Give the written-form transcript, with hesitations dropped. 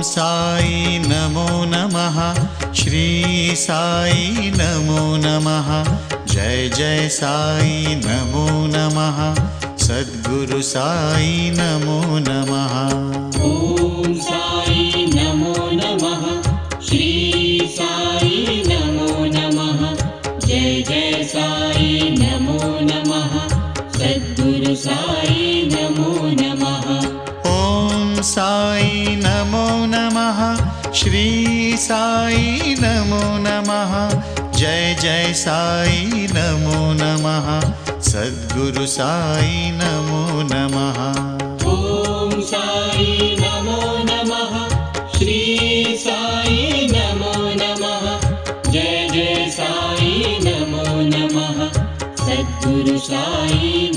साई नमो नमः। श्री साई नमो नमः। जय जय साई नमो नमः। सद्गुरु साई नमो नमः। ओम साई नमो नमः। श्री साई नमो नमः। जय जय साई नमो नमः। सद्गुरु साई नमो नमः। ओम साई नमो नमः। श्री साई नमो नमः। जय जय साई नमो नमः। सद्गुरु साई नमो नमः। ओम साई नमो नमः। श्री साई नमो नमः। जय जय साई नमो नमः। सद्गुरु साई